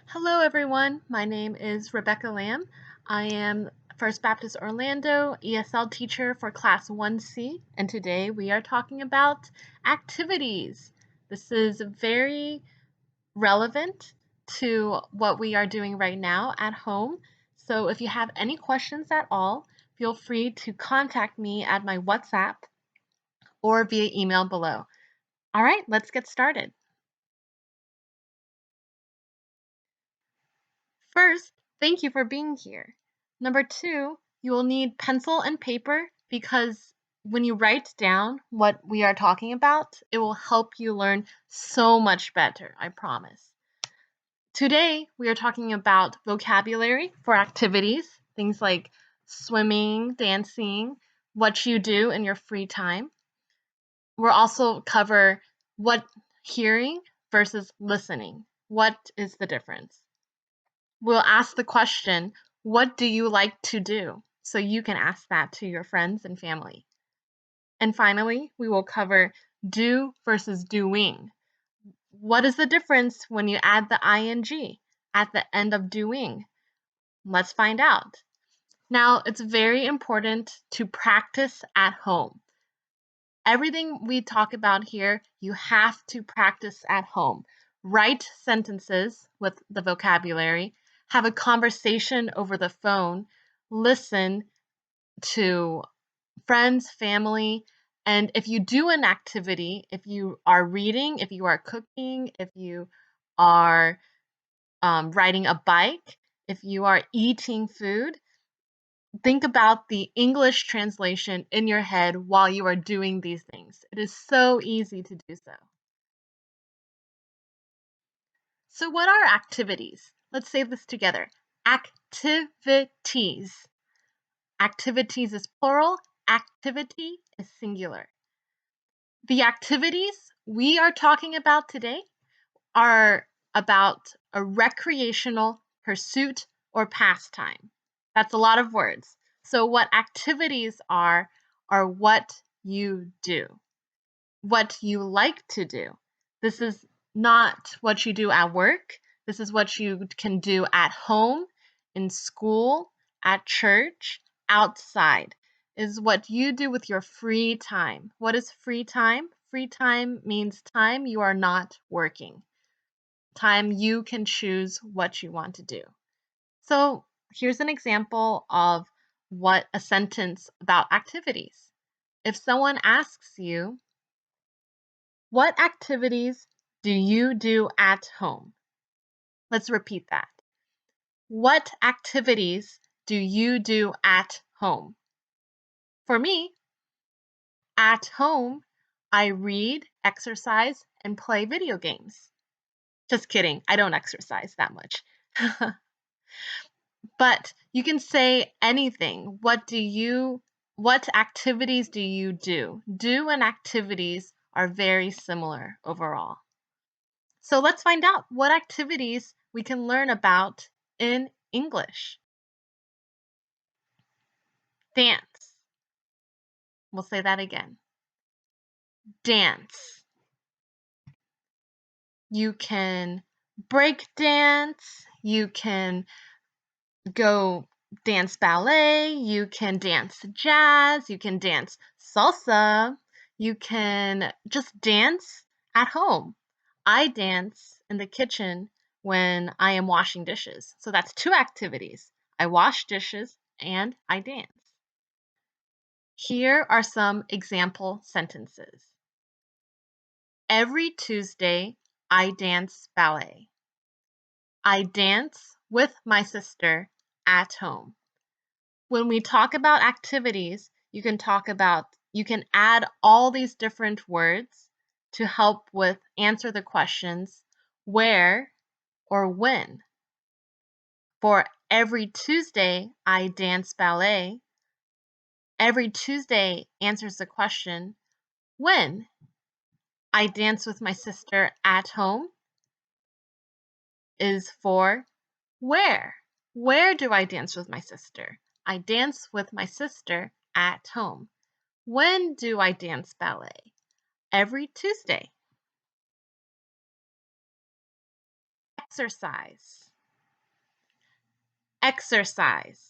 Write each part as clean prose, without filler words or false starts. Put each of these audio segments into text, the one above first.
Hello, everyone. My name is Rebecca Lamb. I am First Baptist Orlando ESL teacher for Class 1C, and today we are talking about activities. This is very relevant to what we are doing right now at home. So if you have any questions at all, feel free to contact me at my WhatsApp or via email below. All right, let's get started. First, thank you for being here. Number two, you will need pencil and paper because when you write down what we are talking about, it will help you learn so much better, I promise. Today, we are talking about vocabulary for activities, things like swimming, dancing, what you do in your free time. We'll also cover what hearing versus listening. What is the difference? We'll ask the question, what do you like to do? So you can ask that to your friends and family. And finally, we will cover do versus doing. What is the difference when you add the ing at the end of doing? Let's find out. Now, it's very important to practice at home. Everything we talk about here, you have to practice at home. Write sentences with the vocabulary, have a conversation over the phone, listen to friends, family, and if you do an activity, if you are reading, if you are cooking, if you are riding a bike, if you are eating food, think about the English translation in your head while you are doing these things. It is so easy to do so. So, what are activities? Let's say this together. Activities. Activities is plural, activity is singular. The activities we are talking about today are about a recreational pursuit or pastime. That's a lot of words. So, what activities are what you do, what you like to do. This is not what you do at work. This is what you can do at home, in school, at church, outside. Is what you do with your free time. What is free time? Free time means time you are not working. Time you can choose what you want to do. So here's an example of what a sentence about activities. If someone asks you, what activities do you do at home? Let's repeat that. What activities do you do at home? For me, at home, I read, exercise, and play video games. Just kidding, I don't exercise that much. But you can say anything. What activities do you do? Do and activities are very similar overall. So let's find out what activities we can learn about in English. Dance. We'll say that again. Dance. You can break dance. You can go dance ballet. You can dance jazz. You can dance salsa. You can just dance at home. I dance in the kitchen when I am washing dishes. So that's two activities. I wash dishes and I dance. Here are some example sentences. Every Tuesday, I dance ballet. I dance with my sister at home. When we talk about activities, you can add all these different words to help with answer the questions where or when. For every Tuesday, I dance ballet. Every Tuesday answers the question when. I dance with my sister at home is for where. Where do I dance with my sister? I dance with my sister at home. When do I dance ballet? Every Tuesday. Exercise. Exercise.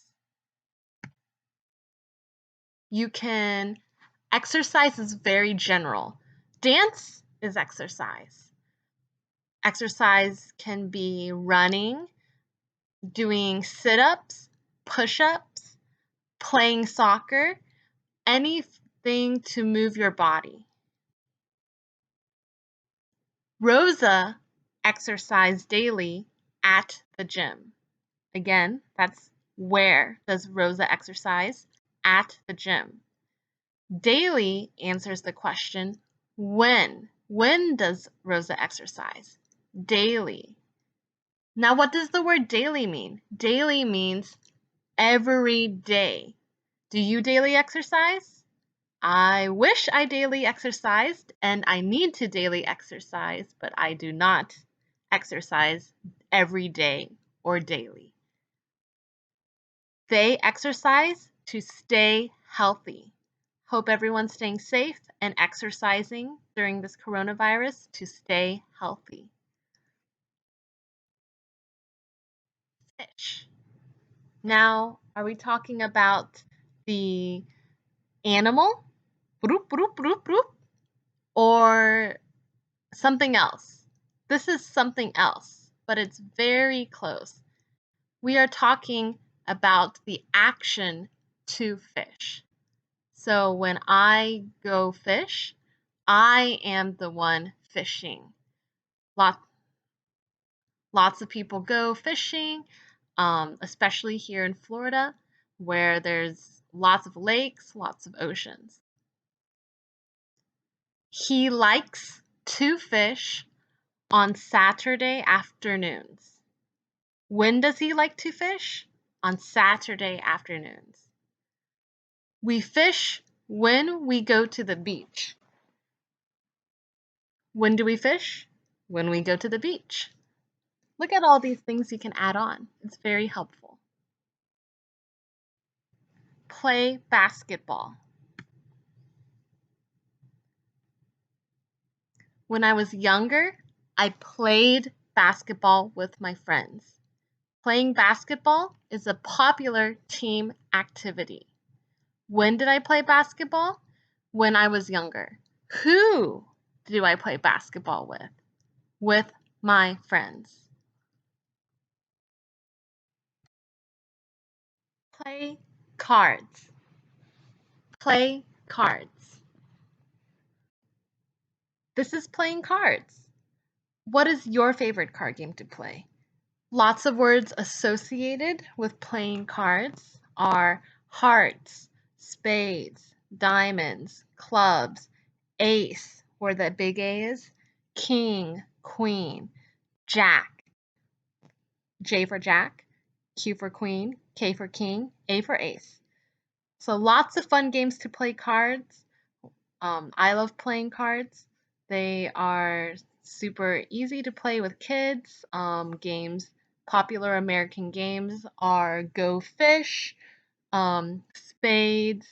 Exercise is very general. Dance is exercise. Exercise can be running, doing sit-ups, push-ups, playing soccer, anything to move your body. Rosa exercised daily at the gym. Again, that's where does Rosa exercise? At the gym. Daily answers the question, when? When does Rosa exercise? Daily. Now, what does the word daily mean? Daily means every day. Do you daily exercise? I wish I daily exercised, and I need to daily exercise, but I do not exercise every day or daily. They exercise to stay healthy. Hope everyone's staying safe and exercising during this coronavirus to stay healthy. Fish. Now, are we talking about the animal? Broop, broop, broop, broop. Or something else? This is something else, but it's very close. We are talking about the action to fish. So when I go fish, I am the one fishing. Lots of people go fishing, especially here in Florida, where there's lots of lakes, lots of oceans. He likes to fish on Saturday afternoons. When does he like to fish? On Saturday afternoons. We fish when we go to the beach. When do we fish? When we go to the beach. Look at all these things you can add on. It's very helpful. Play basketball. When I was younger, I played basketball with my friends. Playing basketball is a popular team activity. When did I play basketball? When I was younger. Who do I play basketball with? With my friends. Play cards. Play cards. This is playing cards. What is your favorite card game to play? Lots of words associated with playing cards are hearts, spades, diamonds, clubs, ace, where the big A is, king, queen, jack, J for jack, Q for queen, K for king, A for ace. So lots of fun games to play cards. I love playing cards. They are super easy to play with kids. Popular American games are Go Fish, Spades,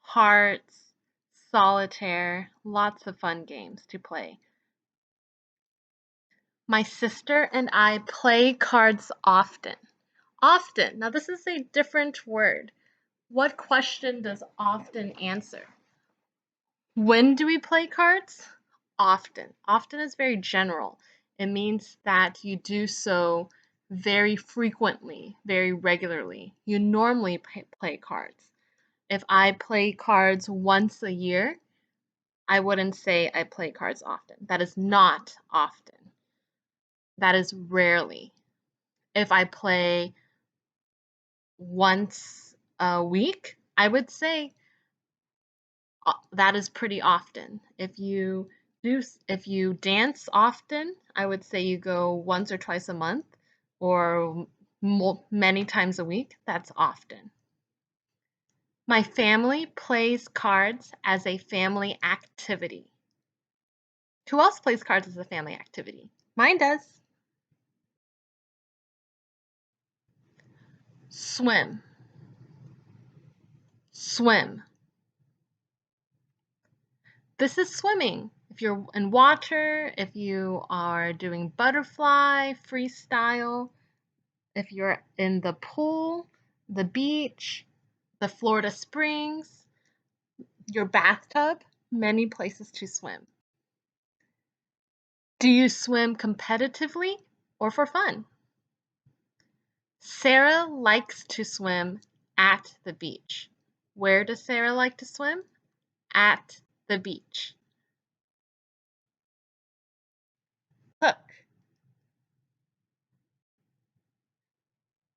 Hearts, Solitaire, lots of fun games to play. My sister and I play cards often. Often. Now, this is a different word. What question does often answer? When do we play cards? Often. Often is very general. It means that you do so very frequently, very regularly. You normally play cards. If I play cards once a year, I wouldn't say I play cards often. That is not often. That is rarely. If I play once a week, I would say that is pretty often. If you dance often, I would say you go once or twice a month or many times a week. That's often. My family plays cards as a family activity. Who else plays cards as a family activity? Mine does. Swim. Swim. This is swimming. If you're in water, if you are doing butterfly, freestyle, if you're in the pool, the beach, the Florida Springs, your bathtub, many places to swim. Do you swim competitively or for fun? Sarah likes to swim at the beach. Where does Sarah like to swim? At the beach. Cook.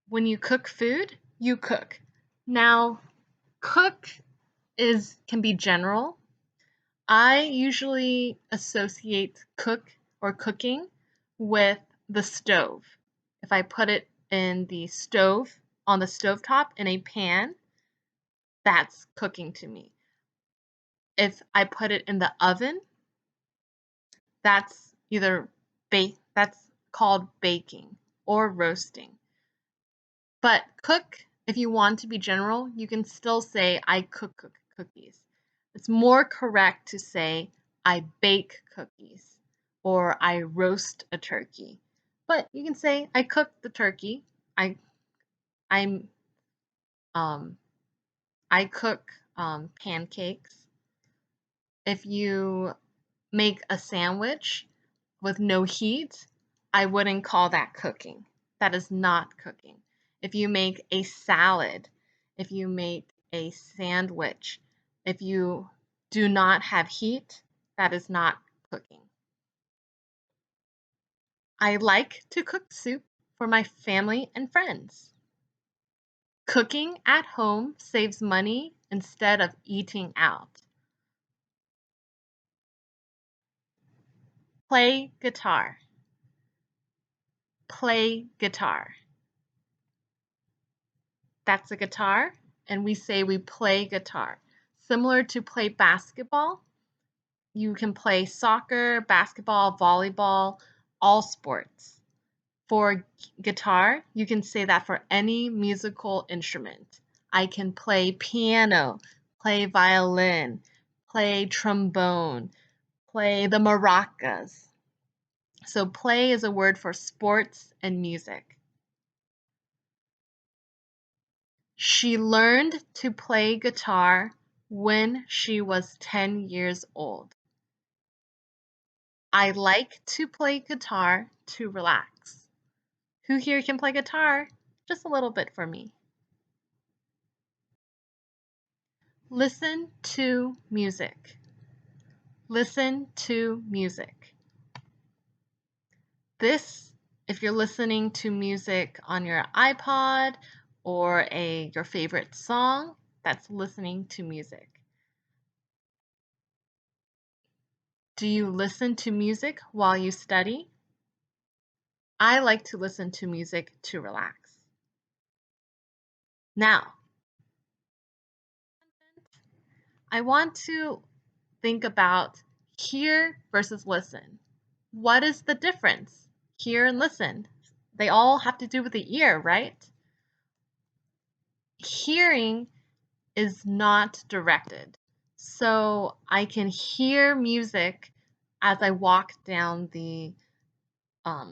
When you cook food, you cook. Now, cook can be general. I usually associate cook or cooking with the stove. If I put it in the stove, on the stovetop in a pan, that's cooking to me. If I put it in the oven, that's either that's called baking or roasting. But cook, if you want to be general, you can still say I cook cookies. It's more correct to say I bake cookies or I roast a turkey. But you can say I cook the turkey. I'm I cook pancakes. If you make a sandwich with no heat, I wouldn't call that cooking. That is not cooking. If you make a salad, if you make a sandwich, if you do not have heat, that is not cooking. I like to cook soup for my family and friends. Cooking at home saves money instead of eating out. Play guitar. Play guitar. That's a guitar, and we say we play guitar. Similar to play basketball, you can play soccer, basketball, volleyball, all sports. For guitar, you can say that for any musical instrument. I can play piano, play violin, play trombone, play the maracas. So play is a word for sports and music. She learned to play guitar when she was 10 years old. I like to play guitar to relax. Who here can play guitar? Just a little bit for me. Listen to music. Listen to music. This, if you're listening to music on your iPod or your favorite song, that's listening to music. Do you listen to music while you study? I like to listen to music to relax. Now, I want to think about hear versus listen. What is the difference? Hear and listen. They all have to do with the ear, right? Hearing is not directed. So I can hear music as I walk down the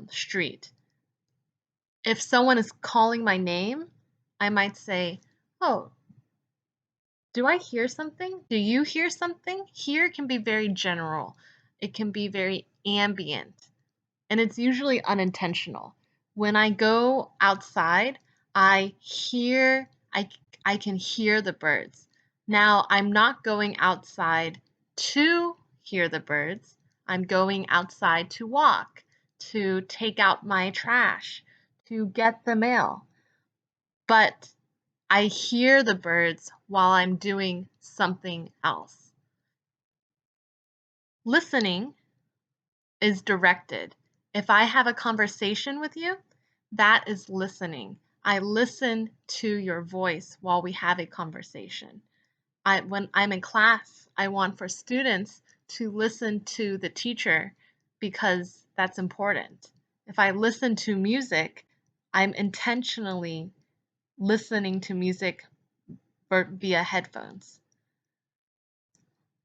street. If someone is calling my name, I might say, "Oh, do I hear something? Do you hear something?" Hear can be very general. It can be very ambient, and it's usually unintentional. When I go outside, I hear I can hear the birds. Now, I'm not going outside to hear the birds. I'm going outside to walk, to take out my trash, to get the mail. But I hear the birds while I'm doing something else. Listening is directed. If I have a conversation with you, that is listening. I listen to your voice while we have a conversation. When I'm in class, I want for students to listen to the teacher because that's important. If I listen to music, I'm intentionally listening to music via headphones.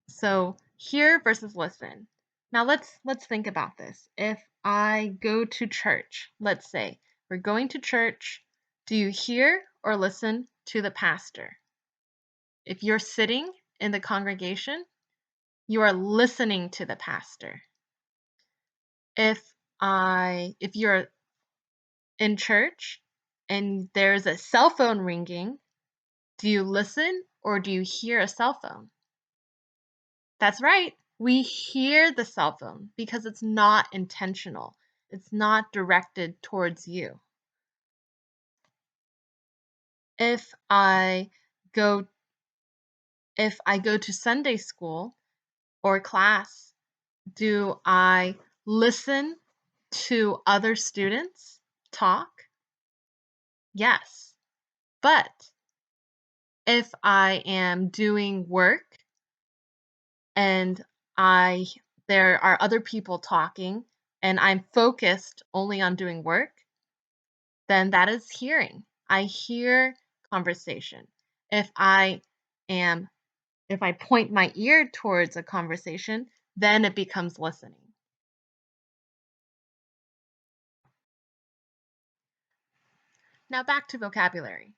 So hear versus listen. Now let's think about this. If I go to church, let's say, we're going to church. Do you hear or listen to the pastor? If you're sitting in the congregation, you are listening to the pastor. If you're in church and there's a cell phone ringing, do you listen or do you hear a cell phone? That's right. We hear the cell phone because it's not intentional. It's not directed towards you. If I go to Sunday school or class, do I listen to other students talk? Yes. But if I am doing work and there are other people talking and I'm focused only on doing work, then that is hearing. I hear conversation. If I am if I point my ear towards a conversation, then it becomes listening. Now back to vocabulary.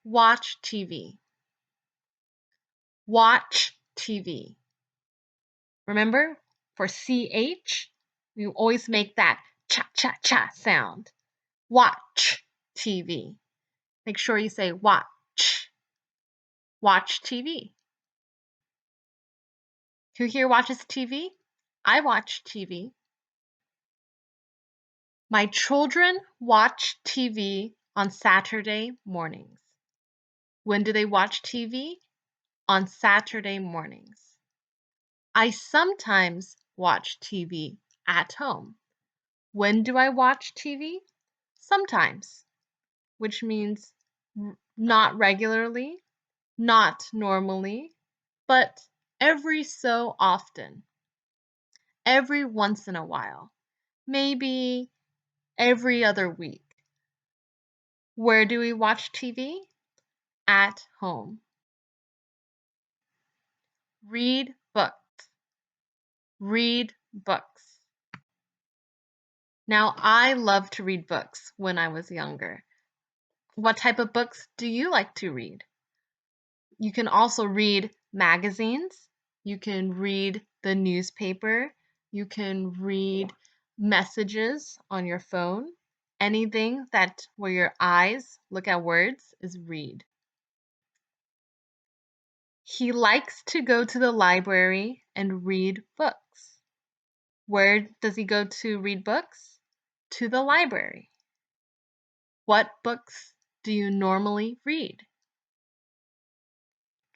Watch TV. Watch TV. Remember, for CH, you always make that cha cha cha sound. Watch TV. Make sure you say watch. Watch TV. Who here watches TV? I watch TV. My children watch TV on Saturday mornings. When do they watch TV? On Saturday mornings. I sometimes watch TV at home. When do I watch TV? Sometimes, which means not regularly, not normally, but every so often, every once in a while, maybe every other week. Where do we watch TV? At home. Read books. Read books. Now, I loved to read books when I was younger. What type of books do you like to read? You can also read magazines. You can read the newspaper. You can read messages on your phone. Anything that where your eyes look at words is read. He likes to go to the library and read books. Where does he go to read books? To the library. What books do you normally read?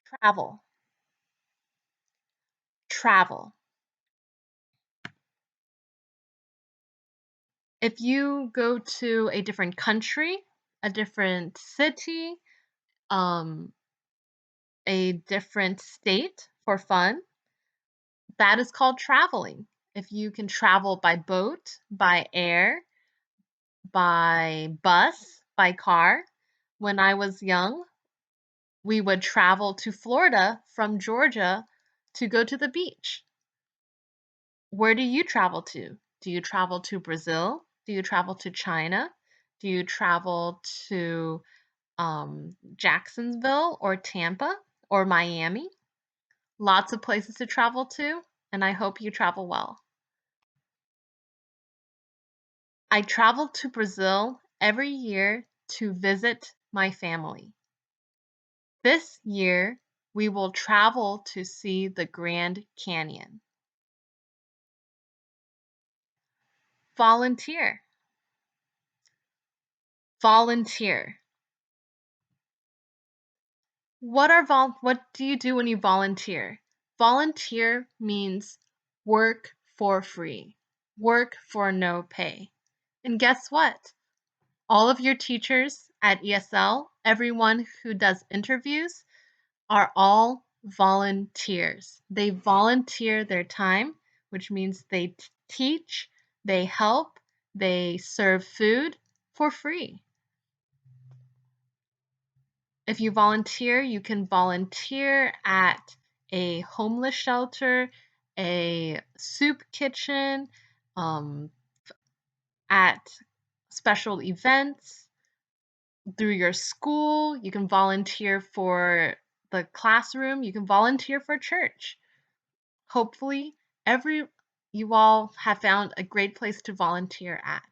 Travel. Travel. If you go to a different country, a different city, um, a different state for fun, that is called traveling. If you can travel by boat, by air, by bus, by car. When I was young, we would travel to Florida from Georgia to go to the beach. Where do you travel to? Do you travel to Brazil? Do you travel to China? Do you travel to Jacksonville or Tampa or Miami? Lots of places to travel to, and I hope you travel well. I travel to Brazil every year to visit my family. This year, we will travel to see the Grand Canyon. Volunteer. Volunteer. What do you do when you volunteer? Volunteer means work for free. Work for no pay. And guess what? All of your teachers at ESL, everyone who does interviews, are all volunteers. They volunteer their time, which means they teach, they help, they serve food for free. If you volunteer, you can volunteer at a homeless shelter, a soup kitchen, at special events through your school. You can volunteer for the classroom. You can volunteer for church. Hopefully, you all have found a great place to volunteer at.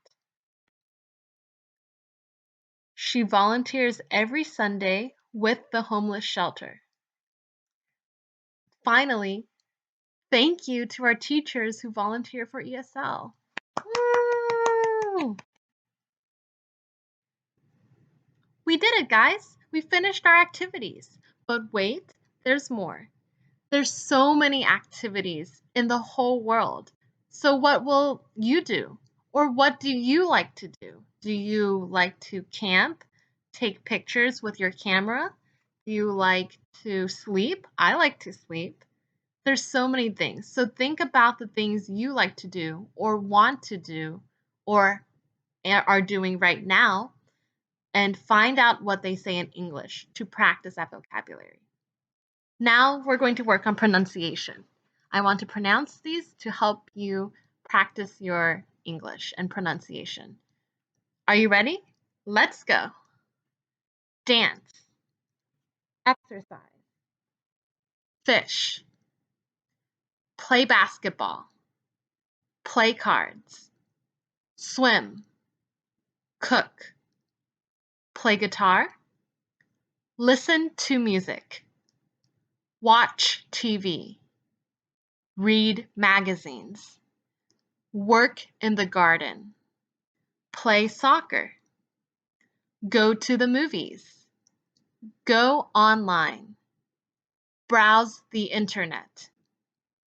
She volunteers every Sunday with the homeless shelter. Finally, thank you to our teachers who volunteer for ESL. Woo! We did it, guys! We finished our activities. But wait, there's more. There's so many activities in the whole world. So what will you do? Or what do you like to do? Do you like to camp? Take pictures with your camera? Do you like to sleep? I like to sleep. There's so many things. So think about the things you like to do or want to do or are doing right now and find out what they say in English to practice that vocabulary. Now we're going to work on pronunciation. I want to pronounce these to help you practice your English and pronunciation. Are you ready? Let's go. Dance, exercise, fish, play basketball, play cards, swim, cook, play guitar, listen to music, watch TV, read magazines, work in the garden, play soccer, go to the movies, go online, browse the internet,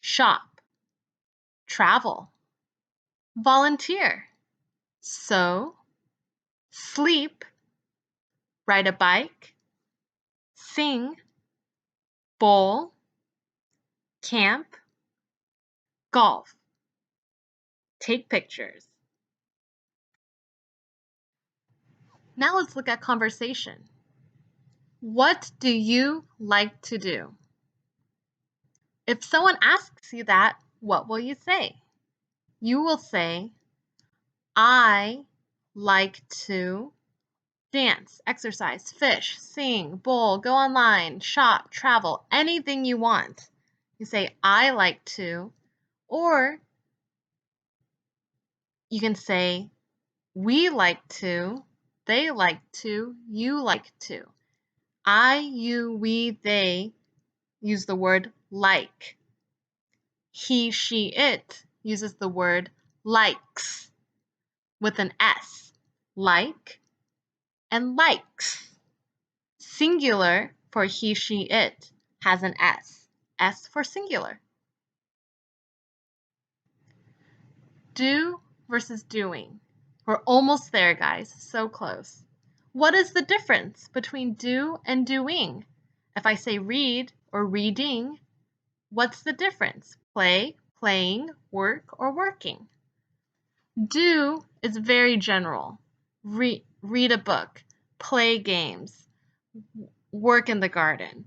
shop, travel, volunteer, sew, sleep, ride a bike, sing, bowl, camp, golf, take pictures. Now let's look at conversation. What do you like to do? If someone asks you that, what will you say? You will say, I like to dance, exercise, fish, sing, bowl, go online, shop, travel, anything you want. You say, I like to, or you can say, we like to, they like to, you like to. I, you, we, they use the word like. He, she, it uses the word likes with an S. Like and likes. Singular for he, she, it has an S. S for singular. Do versus doing. We're almost there, guys. So close. What is the difference between do and doing? If I say read or reading, what's the difference? Play, playing, work, or working? Do is very general. Read a book, play games, work in the garden.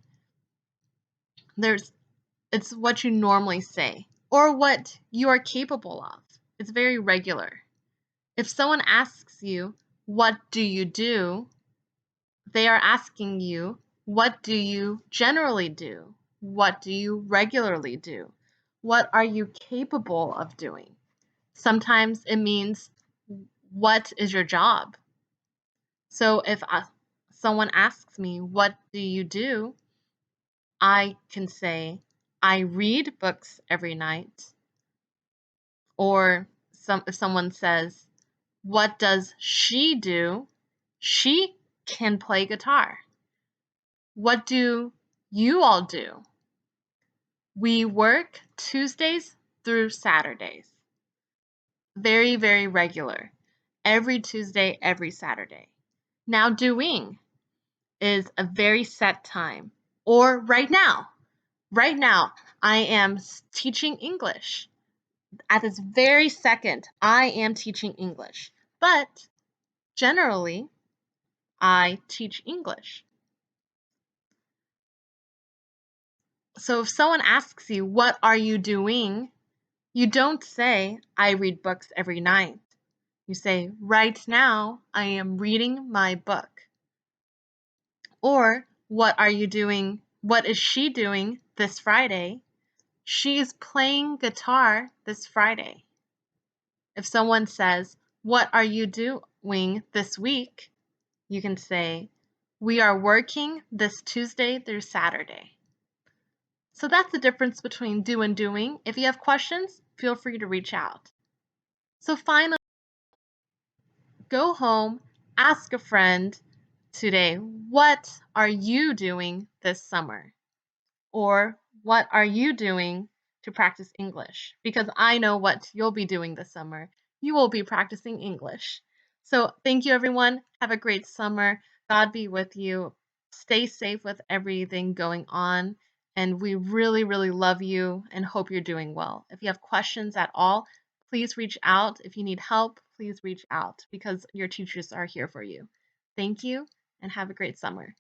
It's what you normally say or what you are capable of. It's very regular. If someone asks you, what do you do? They are asking you, what do you generally do? What do you regularly do? What are you capable of doing? Sometimes it means, what is your job? So if someone asks me, what do you do? I can say, I read books every night. Or if someone says, what does she do? She can play guitar. What do you all do? We work Tuesdays through Saturdays. Very, very regular. Every Tuesday, every Saturday. Now, doing is a very set time. Or right now. Right now, I am teaching English. At this very second, I am teaching English. But generally, I teach English. So if someone asks you, what are you doing? You don't say, I read books every night. You say, right now, I am reading my book. Or, what are you doing? What is she doing this Friday? She is playing guitar this Friday. If someone says, what are you doing this week? You can say, we are working this Tuesday through Saturday. So that's the difference between do and doing. If you have questions, feel free to reach out. So finally, go home, ask a friend today, what are you doing this summer? Or what are you doing to practice English? Because I know what you'll be doing this summer. You will be practicing English. So thank you, everyone. Have a great summer. God be with you. Stay safe with everything going on. And we really, really love you and hope you're doing well. If you have questions at all, please reach out. If you need help, please reach out because your teachers are here for you. Thank you and have a great summer.